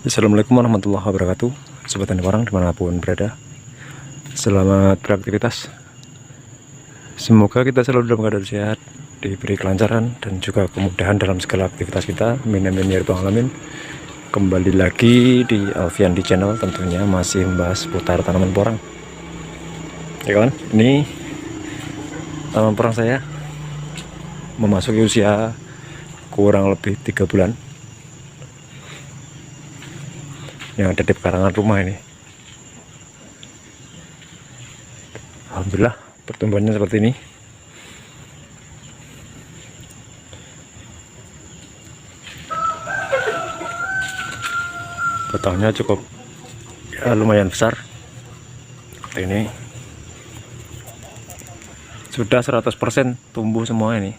Assalamualaikum warahmatullahi wabarakatuh. Sobat tani porang dimanapun berada, selamat beraktivitas. Semoga kita selalu dalam keadaan sehat, diberi kelancaran dan juga kemudahan dalam segala aktivitas kita. Amin amin ya rabbal alamin. Kembali lagi di Alfian di channel, tentunya masih membahas putar tanaman porang. Ya kawan, ini tanaman porang saya memasuki usia kurang lebih 3 bulan yang ada di pekarangan rumah ini. Alhamdulillah pertumbuhannya seperti ini. Batangnya cukup ya, lumayan besar. Ini sudah 100% tumbuh semua ini.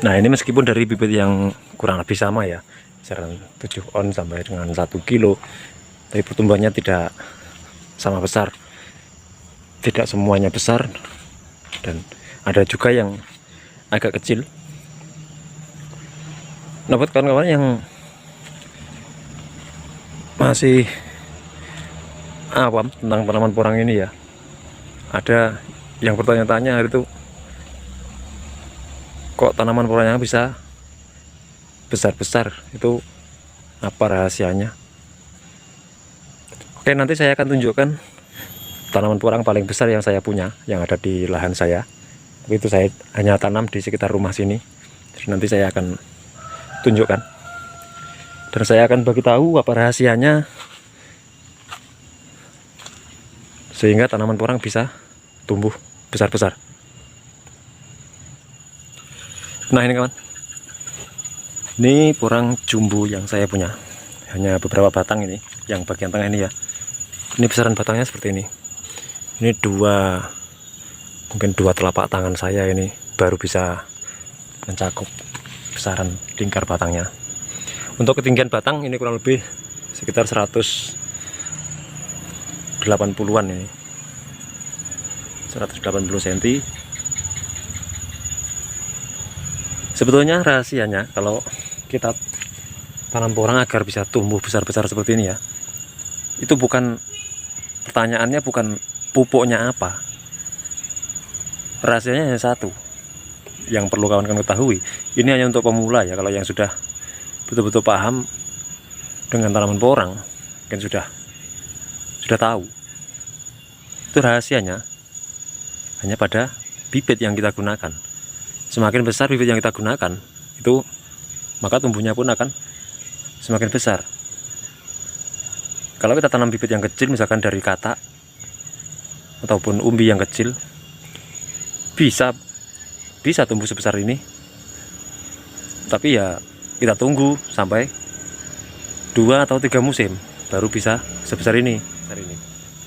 Nah, ini meskipun dari bibit yang kurang lebih sama ya, kisaran 7 on sampai dengan 1 kilo, tapi pertumbuhannya tidak sama besar. Tidak semuanya besar, dan ada juga yang agak kecil. Nah, buat kawan-kawan yang masih awam tentang tanaman porang ini ya, ada yang bertanya-tanya hari itu, kok tanaman porangnya bisa besar-besar, itu apa rahasianya? Oke, nanti saya akan tunjukkan tanaman porang paling besar yang saya punya, yang ada di lahan saya. Itu saya hanya tanam di sekitar rumah sini. Jadi nanti saya akan tunjukkan, dan saya akan bagi tahu apa rahasianya sehingga tanaman porang bisa tumbuh besar-besar. Nah, ini kawan, ini porang jumbo yang saya punya, hanya beberapa batang ini, yang bagian tengah ini ya. Ini besaran batangnya seperti ini. Ini mungkin dua telapak tangan saya ini baru bisa mencakup besaran lingkar batangnya. Untuk ketinggian batang ini kurang lebih sekitar 180-an ini, 180 cm. Sebetulnya rahasianya kalau kita tanam porang agar bisa tumbuh besar-besar seperti ini ya, itu bukan, pertanyaannya bukan pupuknya apa. Rahasianya hanya satu yang perlu kawan-kawan ketahui. Ini hanya untuk pemula ya. Kalau yang sudah betul-betul paham dengan tanaman porang, kan sudah tahu. Itu rahasianya hanya pada bibit yang kita gunakan. Semakin besar bibit yang kita gunakan, itu maka tumbuhnya pun akan semakin besar. Kalau kita tanam bibit yang kecil, misalkan dari katak ataupun umbi yang kecil, bisa tumbuh sebesar ini. Tapi ya kita tunggu sampai 2 atau 3 musim baru bisa sebesar ini.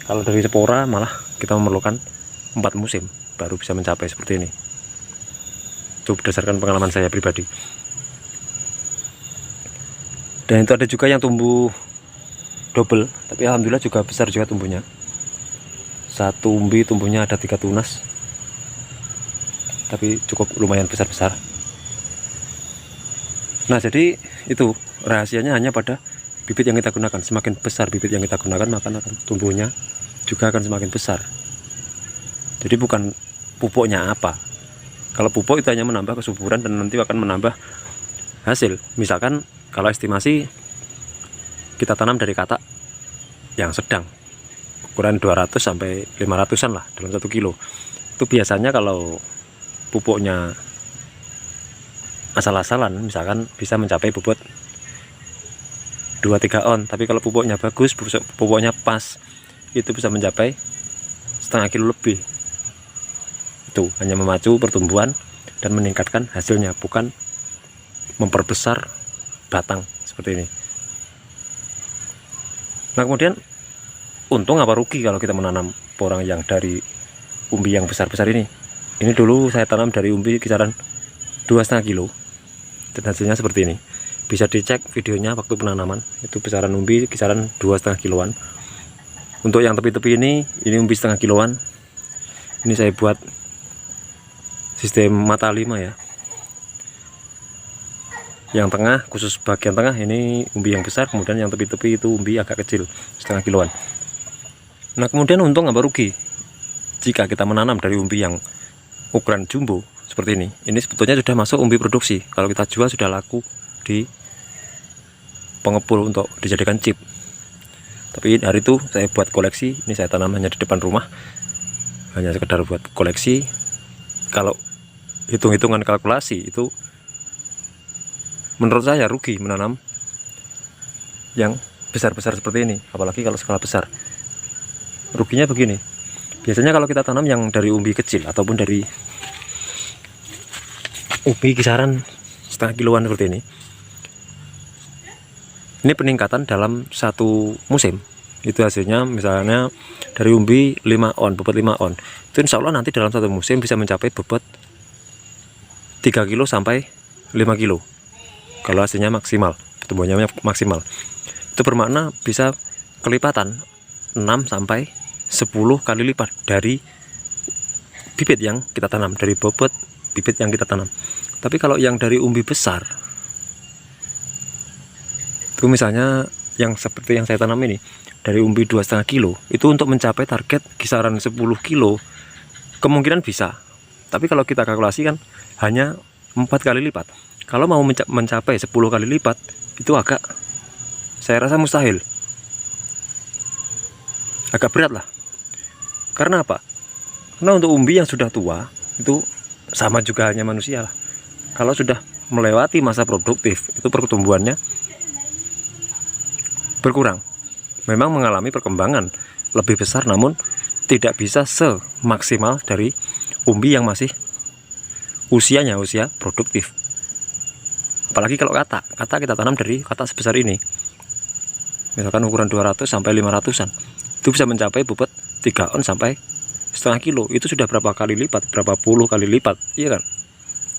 Kalau dari spora malah kita memerlukan 4 musim baru bisa mencapai seperti ini. Itu berdasarkan pengalaman saya pribadi. Dan itu ada juga yang tumbuh double, tapi alhamdulillah juga besar juga tumbuhnya. Satu umbi tumbuhnya ada 3 tunas, tapi cukup lumayan besar-besar. Nah, jadi itu rahasianya hanya pada bibit yang kita gunakan. Semakin besar bibit yang kita gunakan, maka akan tumbuhnya juga akan semakin besar. Jadi bukan pupuknya apa. Kalau pupuk itu hanya menambah kesuburan dan nanti akan menambah hasil. Misalkan kalau estimasi kita tanam dari katak yang sedang, ukuran 200 sampai 500-an lah dalam 1 kilo. Itu biasanya kalau pupuknya asal-asalan, misalkan bisa mencapai bobot 2-3 on. Tapi kalau pupuknya bagus, pupuknya pas, itu bisa mencapai setengah kilo lebih. Itu hanya memacu pertumbuhan dan meningkatkan hasilnya, bukan memperbesar batang seperti ini. Nah, kemudian untung apa rugi kalau kita menanam porang yang dari umbi yang besar-besar ini. Ini dulu saya tanam dari umbi kisaran 2,5 kilo dan hasilnya seperti ini. Bisa dicek videonya waktu penanaman, itu besaran umbi kisaran 2,5 kiloan. Untuk yang tepi-tepi ini umbi setengah kiloan. Ini saya buat sistem mata 5 ya. Yang tengah, khusus bagian tengah ini umbi yang besar, kemudian yang tepi-tepi itu umbi agak kecil, setengah kiloan. Nah kemudian untung apa rugi jika kita menanam dari umbi yang ukuran jumbo seperti ini sebetulnya sudah masuk umbi produksi. Kalau kita jual sudah laku di pengepul untuk dijadikan chip. Tapi hari itu saya buat koleksi, ini saya tanam hanya di depan rumah, hanya sekedar buat koleksi. Kalau hitung-hitungan kalkulasi itu menurut saya rugi menanam yang besar-besar seperti ini, apalagi kalau skala besar. Ruginya begini, biasanya kalau kita tanam yang dari umbi kecil ataupun dari umbi kisaran setengah kiloan seperti ini peningkatan dalam satu musim. Itu hasilnya misalnya dari umbi 5 on, bobot 5 on, itu insya Allah nanti dalam satu musim bisa mencapai bobot 3 kilo sampai 5 kilo kalau hasilnya maksimal, pertumbuhannya maksimal. Itu bermakna bisa kelipatan 6 sampai 10 kali lipat dari bibit yang kita tanam, dari bobot bibit yang kita tanam. Tapi kalau yang dari umbi besar itu misalnya yang seperti yang saya tanam ini, dari umbi 2,5 kilo, itu untuk mencapai target kisaran 10 kilo kemungkinan bisa. Tapi kalau kita kalkulasikan hanya 4 kali lipat. Kalau mau mencapai 10 kali lipat itu agak, saya rasa mustahil, agak berat lah. Karena apa? Karena untuk umbi yang sudah tua itu sama juga hanya manusia lah. Kalau sudah melewati masa produktif itu pertumbuhannya berkurang. Memang mengalami perkembangan lebih besar, namun tidak bisa semaksimal dari umbi yang masih usianya usia produktif. Apalagi kalau kata kita tanam dari kata sebesar ini, misalkan ukuran 200 sampai 500-an, itu bisa mencapai bobot 3 on sampai setengah kilo. Itu sudah berapa kali lipat, berapa puluh kali lipat, iya kan?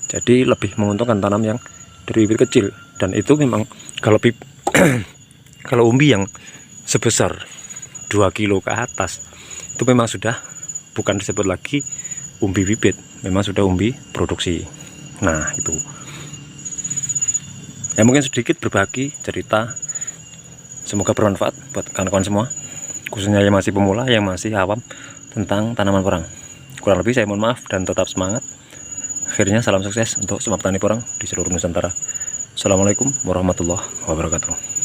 Jadi lebih menguntungkan tanam yang dari bibit kecil. Dan itu memang kalau kalau umbi yang sebesar 2 kilo ke atas, itu memang sudah bukan disebut lagi umbi bibit, memang sudah umbi produksi. Nah itu ya, mungkin sedikit berbagi cerita, semoga bermanfaat buat kawan-kawan semua, khususnya yang masih pemula, yang masih awam tentang tanaman porang. Kurang lebih saya mohon maaf dan tetap semangat. Akhirnya salam sukses untuk semua petani porang di seluruh Nusantara. Assalamualaikum warahmatullahi wabarakatuh.